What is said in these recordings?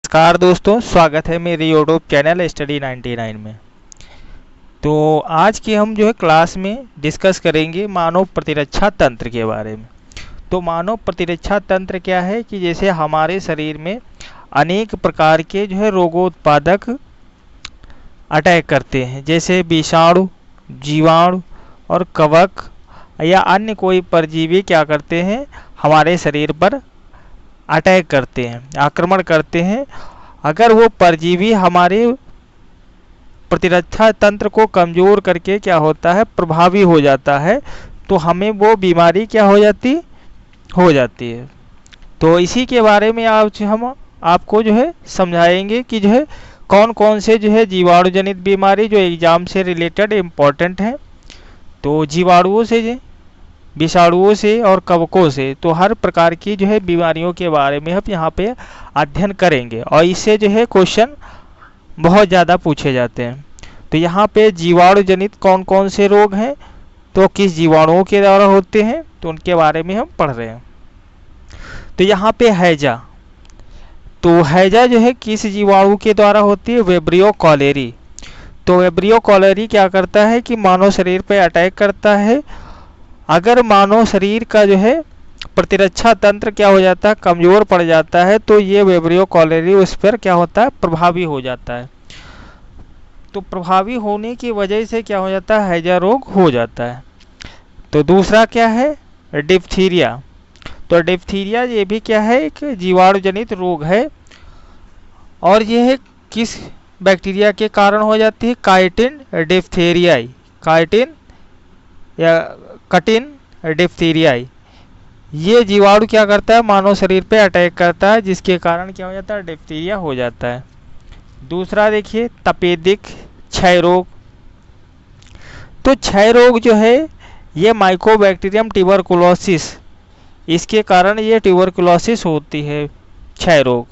नमस्कार दोस्तों, स्वागत है मेरे यूट्यूब चैनल स्टडी 99 में। तो आज की हम क्लास में डिस्कस करेंगे मानव प्रतिरक्षा तंत्र के बारे में। तो मानव प्रतिरक्षा तंत्र क्या है कि जैसे हमारे शरीर में अनेक प्रकार के रोगोत्पादक अटैक करते हैं, जैसे विषाणु, जीवाणु और कवक या अन्य कोई परजीवी क्या करते हैं, हमारे शरीर पर अटैक करते हैं, आक्रमण करते हैं। अगर वो परजीवी हमारे प्रतिरक्षा तंत्र को कमज़ोर करके क्या होता है, प्रभावी हो जाता है, तो हमें वो बीमारी क्या हो जाती है। तो इसी के बारे में आज हम आपको समझाएंगे कि कौन कौन से जीवाणु जनित बीमारी जो एग्ज़ाम से रिलेटेड इम्पोर्टेंट है। तो जीवाणुओं से, विषाणुओं से और कवकों से, तो हर प्रकार की बीमारियों के बारे में हम यहाँ पे अध्ययन करेंगे और इससे क्वेश्चन बहुत ज़्यादा पूछे जाते हैं। तो यहाँ पे जीवाणु जनित कौन कौन से रोग हैं, तो किस जीवाणुओं के द्वारा होते हैं, तो उनके बारे में हम पढ़ रहे हैं। तो यहाँ पे हैजा, तो हैजा किस जीवाणु के द्वारा होती है, विब्रियो कॉलेरी। तो विब्रियो कॉलेरी क्या करता है कि मानव शरीर पे अटैक करता है। अगर मानव शरीर का प्रतिरक्षा तंत्र क्या हो जाता है, कमज़ोर पड़ जाता है, तो ये विब्रियो कॉलेरी उस पर क्या होता है, प्रभावी हो जाता है। तो प्रभावी होने की वजह से क्या हो जाता है, हैजा रोग हो जाता है। तो दूसरा क्या है, डिप्थीरिया। तो डिप्थीरिया ये भी क्या है, एक जीवाणु जनित रोग है और यह किस बैक्टीरिया के कारण हो जाती है, काइटिन डिप्थीरियाई, काइटिन या कटिन डिप्थीरियाई। ये जीवाणु क्या करता है, मानव शरीर पे अटैक करता है, जिसके कारण क्या हो जाता है, डिप्थीरिया हो जाता है। दूसरा देखिए, तपेदिक क्षय रोग। तो क्षय रोग ये माइकोबैक्टीरियम ट्यूबरकुलोसिस, इसके कारण ये ट्यूबरकुलोसिस होती है, क्षय रोग।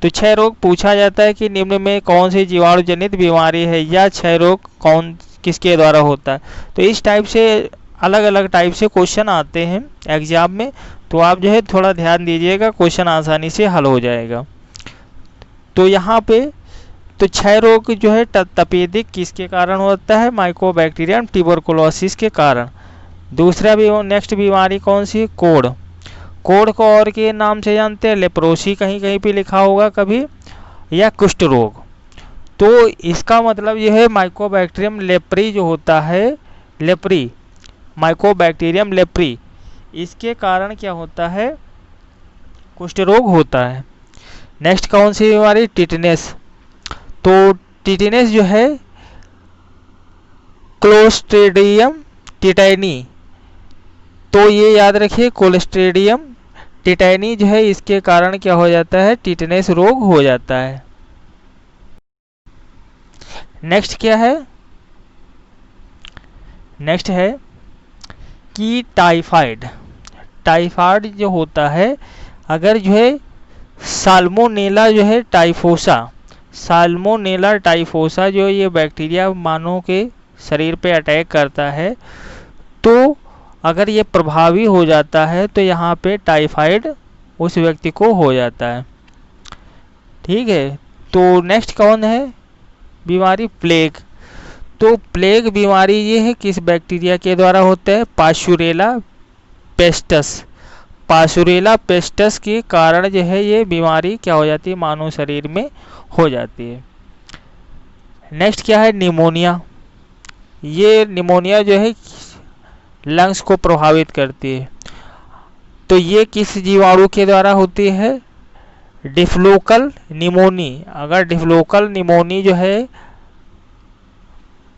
तो क्षय रोग पूछा जाता है कि निम्न में कौन सी जीवाणु जनित बीमारी है या क्षय रोग किसके द्वारा होता है। तो इस टाइप से अलग अलग टाइप से क्वेश्चन आते हैं एग्जाम में। तो आप थोड़ा ध्यान दीजिएगा, क्वेश्चन आसानी से हल हो जाएगा। तो यहाँ पे तो क्षय रोग तपेदिक किसके कारण होता है, माइकोबैक्टीरियम ट्यूबरकुलोसिस के कारण। दूसरा भी नेक्स्ट बीमारी कौन सी, कोढ़। कोढ़ को और के नाम से जानते हैं, लेप्रोसी कहीं कहीं पे लिखा होगा कभी, या कुष्ठ रोग। तो इसका मतलब यह है माइकोबैक्टीरियम लेप्री जो होता है, लेप्री, माइकोबैक्टीरियम लेप्री, इसके कारण क्या होता है, कुष्ठ रोग होता है। नेक्स्ट कौन सी बीमारी, टिटनेस। तो टिटनेस क्लोस्ट्रीडियम टिटैनी। तो ये याद रखिए, क्लोस्ट्रीडियम टिटैनी इसके कारण क्या हो जाता है, टिटनेस रोग हो जाता है। नेक्स्ट क्या है, नेक्स्ट है कि टाइफाइड। टाइफाइड जो होता है, अगर साल्मोनेला टाइफोसा, साल्मोनेला टाइफोसा ये बैक्टीरिया मानव के शरीर पे अटैक करता है, तो अगर ये प्रभावी हो जाता है तो यहाँ पे टाइफाइड उस व्यक्ति को हो जाता है। ठीक है। तो नेक्स्ट कौन है बीमारी, प्लेग। तो प्लेग बीमारी ये है किस बैक्टीरिया के द्वारा होता है, पाशुरेला पेस्टस। पाशुरेला पेस्टस के कारण ये बीमारी क्या हो जाती है, मानव शरीर में हो जाती है। नेक्स्ट क्या है, निमोनिया। ये निमोनिया लंग्स को प्रभावित करती है। तो ये किस जीवाणु के द्वारा होती है, डिफ्लोकल निमोनी। अगर डिफ्लोकल निमोनी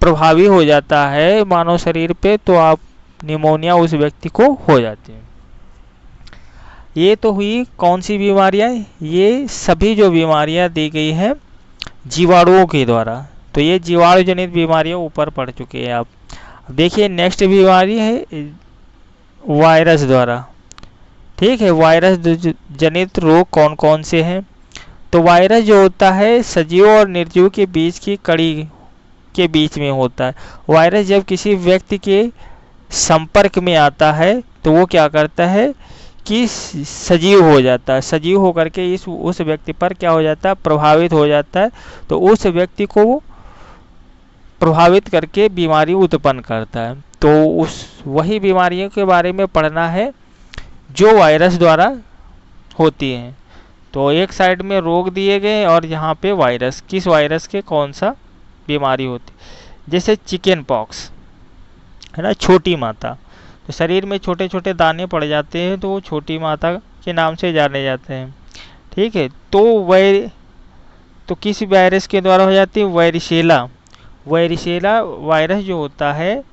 प्रभावी हो जाता है मानव शरीर पे, तो आप निमोनिया उस व्यक्ति को हो जाती है। ये तो हुई कौन सी बीमारियां, ये सभी जो बीमारियां दी गई हैं जीवाणुओं के द्वारा। तो ये जीवाणु जनित बीमारियां ऊपर पढ़ चुके हैं आप। देखिए नेक्स्ट बीमारी है वायरस द्वारा। ठीक है, वायरस जनित रोग कौन कौन से हैं। तो वायरस जो होता है सजीव और निर्जीव के बीच की कड़ी के बीच में होता है। वायरस जब किसी व्यक्ति के संपर्क में आता है तो वो क्या करता है कि सजीव हो जाता है, सजीव होकर के इस उस व्यक्ति पर क्या हो जाता है, प्रभावित हो जाता है। तो उस व्यक्ति को वो प्रभावित करके बीमारी उत्पन्न करता है। तो उस वही बीमारियों के बारे में पढ़ना है जो वायरस द्वारा होती हैं। तो एक साइड में रोग दिए गए और यहाँ पे वायरस, किस वायरस के कौन सा बीमारी होती, जैसे चिकन पॉक्स है ना, छोटी माता। तो शरीर में छोटे छोटे दाने पड़ जाते हैं तो वो छोटी माता के नाम से जाने जाते हैं। ठीक है, तो किस वायरस के द्वारा हो जाती है, वायरिशेला। वायरिशेला वायरस जो होता है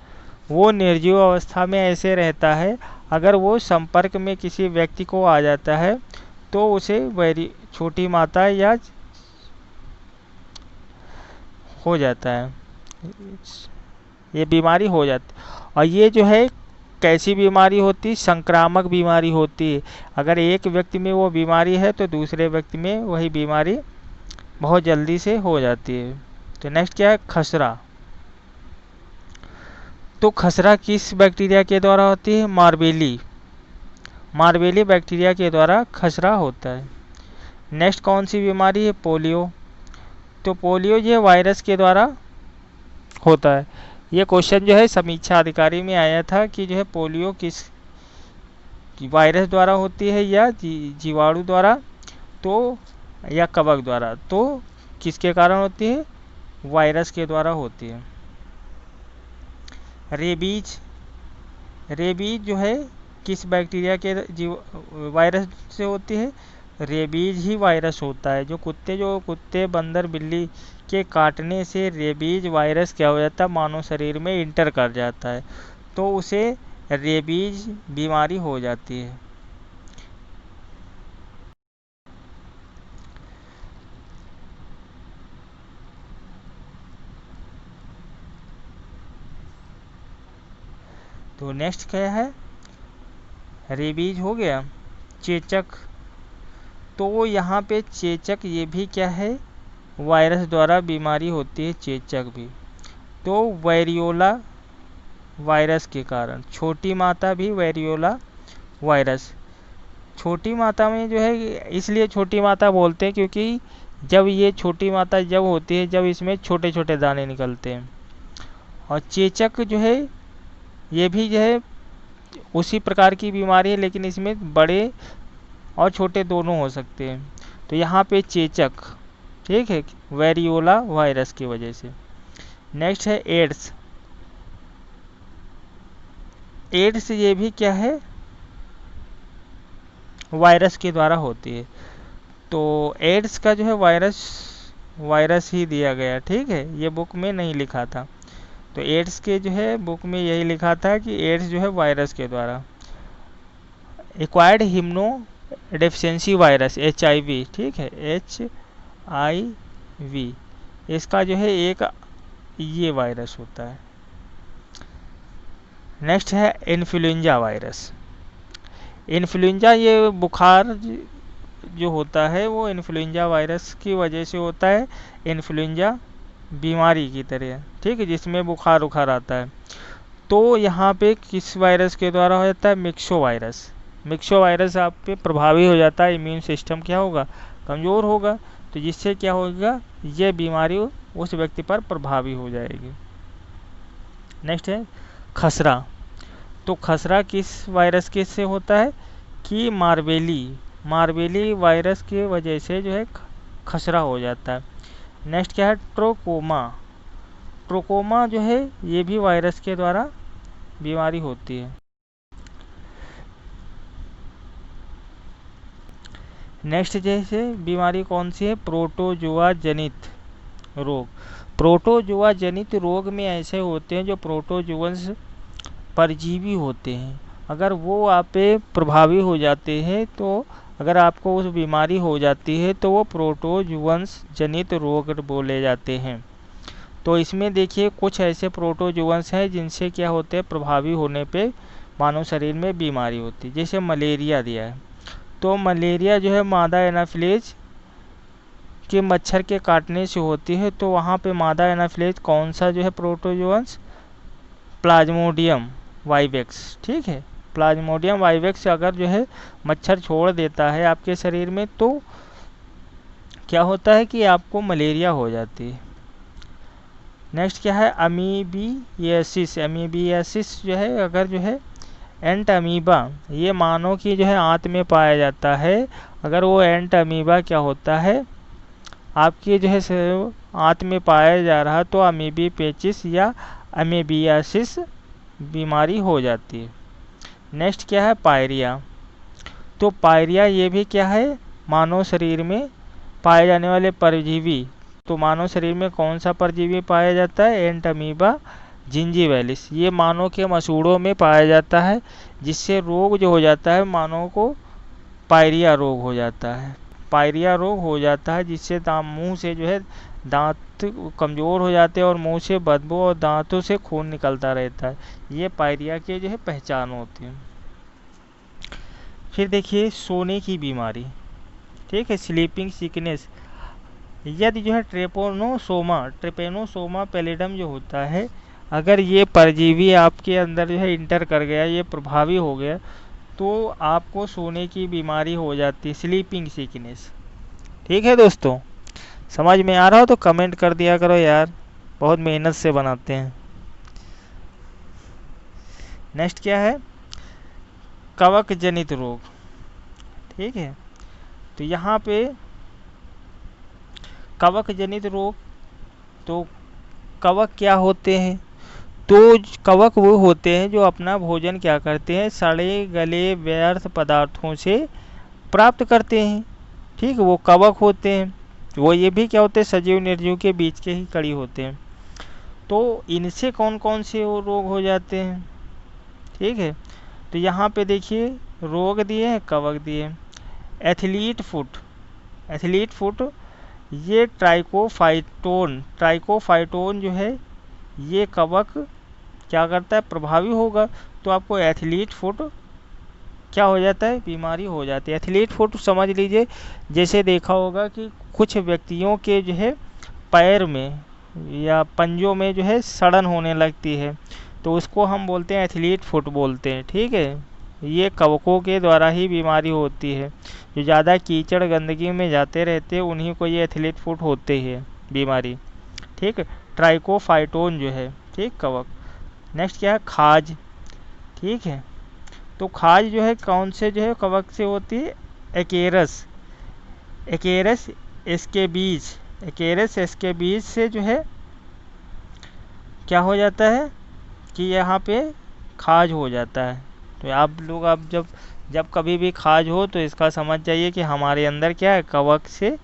वो निर्जीव अवस्था में ऐसे रहता है, अगर वो संपर्क में किसी व्यक्ति को आ जाता है तो उसे छोटी माता या हो जाता है, ये बीमारी हो जाती। और ये जो है कैसी बीमारी होती, संक्रामक बीमारी होती है। अगर एक व्यक्ति में वो बीमारी है तो दूसरे व्यक्ति में वही बीमारी बहुत जल्दी से हो जाती है। तो नेक्स्ट क्या है, खसरा। तो खसरा किस बैक्टीरिया के द्वारा होती है, मार्बेली बैक्टीरिया के द्वारा खसरा होता है। नेक्स्ट कौन सी बीमारी है, पोलियो। तो पोलियो ये वायरस के द्वारा होता है। ये क्वेश्चन जो है समीक्षा अधिकारी में आया था कि जो है पोलियो किस वायरस द्वारा होती है या जीवाणु द्वारा, तो या कवक द्वारा। तो किसके कारण होती है, वायरस के द्वारा होती है। रेबीज जो है किस बैक्टीरिया के वायरस से होती है, रेबीज ही वायरस होता है। जो कुत्ते बंदर बिल्ली के काटने से रेबीज वायरस क्या हो जाता है, मानव शरीर में इंटर कर जाता है तो उसे रेबीज बीमारी हो जाती है। तो नेक्स्ट क्या है, रेबीज हो गया। चेचक, तो यहाँ पे चेचक ये भी क्या है, वायरस द्वारा बीमारी होती है चेचक भी। तो वेरियोला वायरस के कारण, छोटी माता भी वेरियोला वायरस। छोटी माता में जो है, इसलिए छोटी माता बोलते हैं क्योंकि जब ये छोटी माता जब होती है जब इसमें छोटे छोटे दाने निकलते हैं। और चेचक जो है ये भी जो है उसी प्रकार की बीमारी है, लेकिन इसमें बड़े और छोटे दोनों हो सकते हैं। तो यहाँ पे चेचक, ठीक है, वेरियोला वायरस की वजह से। नेक्स्ट है एड्स। एड्स ये भी क्या है, वायरस के द्वारा होती है। तो एड्स का जो है वायरस ही दिया गया, ठीक है, ये बुक में नहीं लिखा था। तो एड्स के जो है बुक में यही लिखा था कि एड्स जो है वायरस के द्वारा। एक्वायर्ड हिम्नो डेफिशिएंसी वायरस, HIV, ठीक है, HIV, इसका जो है एक ये वायरस होता है। नेक्स्ट है इन्फ्लुएंजा वायरस। इन्फ्लुएंजा ये बुखार जो होता है वो इन्फ्लुएंजा वायरस की वजह से होता है, इन्फ्लुएंजा बीमारी की तरह, ठीक है, जिसमें बुखार आता है। तो यहाँ पे किस वायरस के द्वारा हो जाता है, मिक्सो वायरस आप पे प्रभावी हो जाता है, इम्यून सिस्टम क्या होगा, कमज़ोर होगा, तो जिससे क्या होगा, ये बीमारी उस व्यक्ति पर प्रभावी हो जाएगी। नेक्स्ट है खसरा। तो खसरा किस वायरस के से होता है कि मार्बेली वायरस की वजह से जो है खसरा हो जाता है। नेक्स्ट क्या है, ट्रोकोमा जो है ये भी वायरस के द्वारा बीमारी होती है। नेक्स्ट जैसे बीमारी कौन सी है, प्रोटोजुआ जनित रोग। प्रोटोजुआ जनित रोग में ऐसे होते हैं जो प्रोटोजुअन्स परजीवी होते हैं, अगर वो आप पे प्रभावी हो जाते हैं, तो अगर आपको उस बीमारी हो जाती है तो वो प्रोटोजुअन्स जनित रोग बोले जाते हैं। तो इसमें देखिए कुछ ऐसे प्रोटोजुअन्स हैं जिनसे क्या होते हैं, प्रभावी होने पे मानव शरीर में बीमारी होती है। जैसे मलेरिया दिया है, तो मलेरिया जो है मादा एनाफिलेज के मच्छर के काटने से होती है। तो वहाँ पे मादा एनाफिलेज कौन सा जो है प्रोटोजुअन्स, प्लाज्मोडियम वाइवेक्स, ठीक है, प्लाज्मोडियम वाइवेक्स अगर जो है मच्छर छोड़ देता है आपके शरीर में तो क्या होता है कि आपको मलेरिया हो जाती है। नेक्स्ट क्या है, अमीबियासिस। अमीबियासिस जो है अगर जो है एंट अमीबा, ये मानव की जो है आंत में पाया जाता है। अगर वो एंट अमीबा क्या होता है आपके जो है आंत में पाया जा रहा तो अमीबी पेचिस या अमीबियासिस बीमारी हो जाती है। नेक्स्ट क्या है, पायरिया। तो पायरिया ये भी क्या है, मानव शरीर में पाए जाने वाले परजीवी। तो मानव शरीर में कौन सा परजीवी पाया जाता है, एंट अमीबा जिंजीवैलिस। ये मानव के मसूड़ों में पाया जाता है, जिससे रोग जो हो जाता है मानव को पायरिया रोग हो जाता है। पायरिया रोग हो जाता है जिससे मुंह से जो है दांत कमज़ोर हो जाते हैं और मुंह से बदबू और दांतों से खून निकलता रहता है। ये पायरिया के जो है पहचान होती है। फिर देखिए सोने की बीमारी, ठीक है, स्लीपिंग सिकनेस। यदि जो है ट्रेपेनोसोमा पैलिडम जो होता है, अगर ये परजीवी आपके अंदर जो है इंटर कर गया, ये प्रभावी हो गया, तो आपको सोने की बीमारी हो जाती है, स्लीपिंग सिकनेस। ठीक है दोस्तों, समझ में आ रहा हो तो कमेंट कर दिया करो यार, बहुत मेहनत से बनाते हैं। नेक्स्ट क्या है, कवक जनित रोग। ठीक है, तो यहाँ पे कवक जनित रोग, तो कवक क्या होते हैं, तो कवक वो होते हैं जो अपना भोजन क्या करते हैं, सड़े गले व्यर्थ पदार्थों से प्राप्त करते हैं। ठीक है, वो कवक होते हैं। वो ये भी क्या होते हैं, सजीव निर्जीव के बीच के ही कड़ी होते हैं। तो इनसे कौन कौन से रोग हो जाते हैं। ठीक है, तो यहाँ पे देखिए रोग दिए हैं, कवक दिए। एथलीट फुट ये ट्राइकोफाइटोन जो है ये कवक क्या करता है, प्रभावी होगा तो आपको एथलीट फुट क्या हो जाता है, बीमारी हो जाती है। एथलीट फुट समझ लीजिए, जैसे देखा होगा कि कुछ व्यक्तियों के जो है पैर में या पंजों में जो है सड़न होने लगती है, तो उसको हम बोलते हैं एथलीट फुट बोलते हैं। ठीक है, ये कवकों के द्वारा ही बीमारी होती है। जो ज़्यादा कीचड़ गंदगी में जाते रहते हैं उन्हीं को ये एथलीट फुट होते हैं बीमारी। ठीक है, ट्राइकोफाइटोन जो है, ठीक, कवक। नेक्स्ट क्या है, खाज। ठीक है, तो खाज जो है कौन से जो है कवक से होती है, एकेरस इसके बीज से जो है क्या हो जाता है कि यहाँ पे खाज हो जाता है। तो आप लोग अब जब कभी भी खाज हो तो इसका समझ जाइए कि हमारे अंदर क्या है, कवक से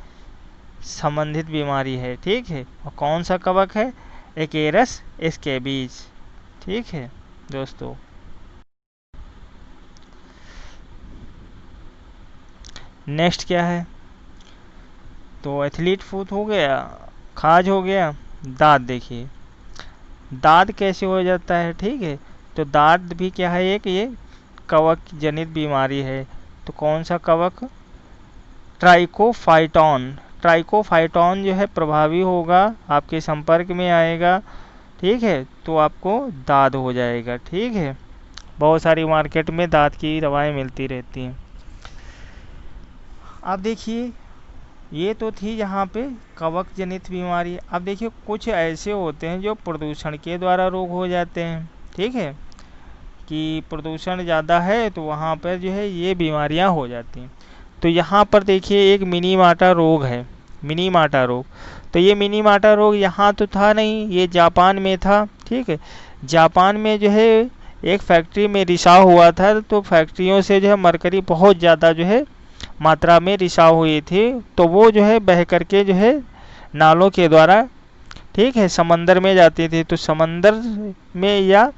संबंधित बीमारी है। ठीक है, और कौन सा कवक है, एकेरस स्कैबीज। ठीक है दोस्तों, नेक्स्ट क्या है, तो एथलीट फुट हो गया, खाज हो गया। दांत देखिए, दांत कैसे हो जाता है। ठीक है, तो दांत भी क्या है, एक ये कवक जनित बीमारी है। तो कौन सा कवक, ट्राइकोफाइटोन जो है प्रभावी होगा, आपके संपर्क में आएगा। ठीक है, तो आपको दाद हो जाएगा। ठीक है, बहुत सारी मार्केट में दांत की दवाएं मिलती रहती हैं। अब देखिए ये तो थी यहाँ पे कवक जनित बीमारी। अब देखिए कुछ ऐसे होते हैं जो प्रदूषण के द्वारा रोग हो जाते हैं। ठीक है, कि प्रदूषण ज़्यादा है तो वहाँ पर जो है ये बीमारियाँ हो जाती हैं। तो यहाँ पर देखिए एक मिनी माटा रोग है, मिनी माटा रोग। तो ये मिनी माटा रोग यहाँ तो था नहीं, ये जापान में था। ठीक है, जापान में जो है एक फैक्ट्री में रिसाव हुआ था, तो फैक्ट्रियों से जो है मरकरी बहुत ज़्यादा जो है मात्रा में रिसाव हुई थी, तो वो जो है बह करके जो है नालों के द्वारा, ठीक है, समंदर में जाती थी। तो समंदर में या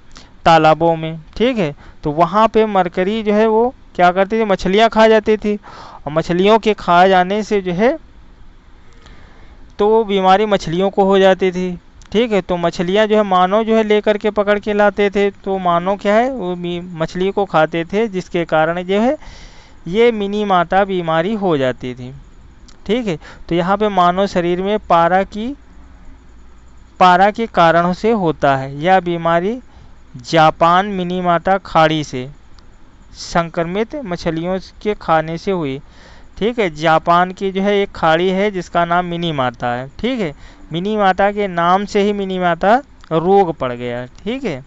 तालाबों में, ठीक है, तो वहाँ पे मरकरी जो है वो क्या करती थी, मछलियाँ खा जाती थी। और मछलियों के खा जाने से जो है तो वो बीमारी मछलियों को हो जाती थी। ठीक है, तो मछलियाँ जो है मानव जो है लेकर के पकड़ के लाते थे, तो मानव क्या है वो मछली को खाते थे, जिसके कारण जो है ये मिनी माटा बीमारी हो जाती थी। ठीक है, तो यहाँ पे मानव शरीर में पारा के कारणों से होता है। यह बीमारी जापान मिनी माटा खाड़ी से संक्रमित मछलियों के खाने से हुई। ठीक है, जापान की जो है एक खाड़ी है जिसका नाम मिनीमाता है। ठीक है, मिनीमाता के नाम से ही मिनीमाता रोग पड़ गया। ठीक है,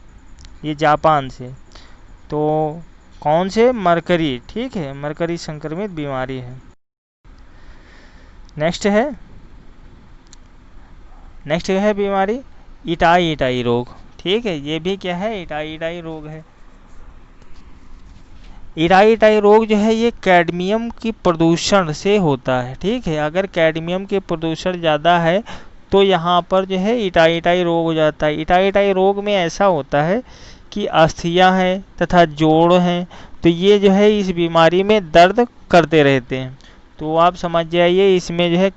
ये जापान से। तो कौन से? मरकरी। ठीक है, मरकरी संक्रमित बीमारी है। नेक्स्ट है बीमारी इटाई इटाई रोग। ठीक है, ये भी क्या है? इटाई इटाई रोग है। इटाई इटाई रोग जो है ये कैडमियम की प्रदूषण से होता है। ठीक है, अगर कैडमियम के प्रदूषण ज़्यादा है तो यहाँ पर जो है इटाई इटाई रोग हो जाता है। इटाई इटाई रोग में ऐसा होता है कि अस्थियाँ हैं तथा जोड़ हैं, तो ये जो है इस बीमारी में दर्द करते रहते हैं। तो आप समझ जाइए इसमें जो है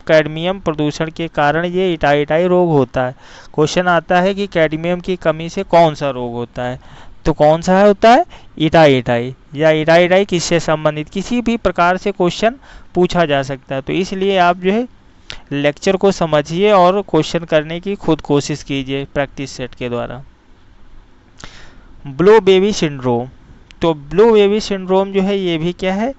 कैडमियम प्रदूषण के कारण ये इटाई इटाई रोग होता है। क्वेश्चन आता है कि कैडमियम की कमी से कौन सा रोग होता है, तो कौन सा होता है? इटाई इटाई, या इटाई इटाई किससे संबंधित, किसी भी प्रकार से क्वेश्चन पूछा जा सकता है। तो इसलिए आप जो है लेक्चर को समझिए और क्वेश्चन करने की खुद कोशिश कीजिए प्रैक्टिस सेट के द्वारा। Blow baby syndrome. तो ब्लो बेबी सिंड्रोम जो है ये भी क्या है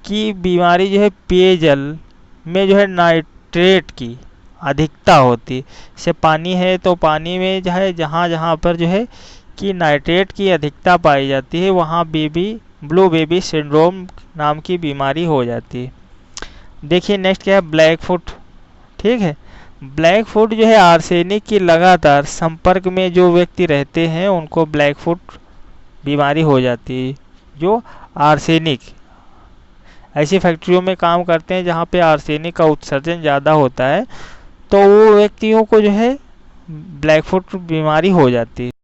कि बीमारी जो है पेयजल में जो है नाइट्रेट की अधिकता होती। जैसे पानी है तो पानी में जो है जहाँ पर जो है कि नाइट्रेट की अधिकता पाई जाती है वहाँ ब्लो बेबी सिंड्रोम नाम की बीमारी हो जाती है। देखिए नेक्स्ट क्या है? Black foot. ठीक है, ब्लैक फुट जो है आर्सेनिक की लगातार संपर्क में जो व्यक्ति रहते हैं उनको ब्लैक फुट बीमारी हो जाती है। जो आर्सेनिक ऐसी फैक्ट्रियों में काम करते हैं जहाँ पे आर्सेनिक का उत्सर्जन ज़्यादा होता है, तो वो व्यक्तियों को जो है ब्लैक फुट बीमारी हो जाती है।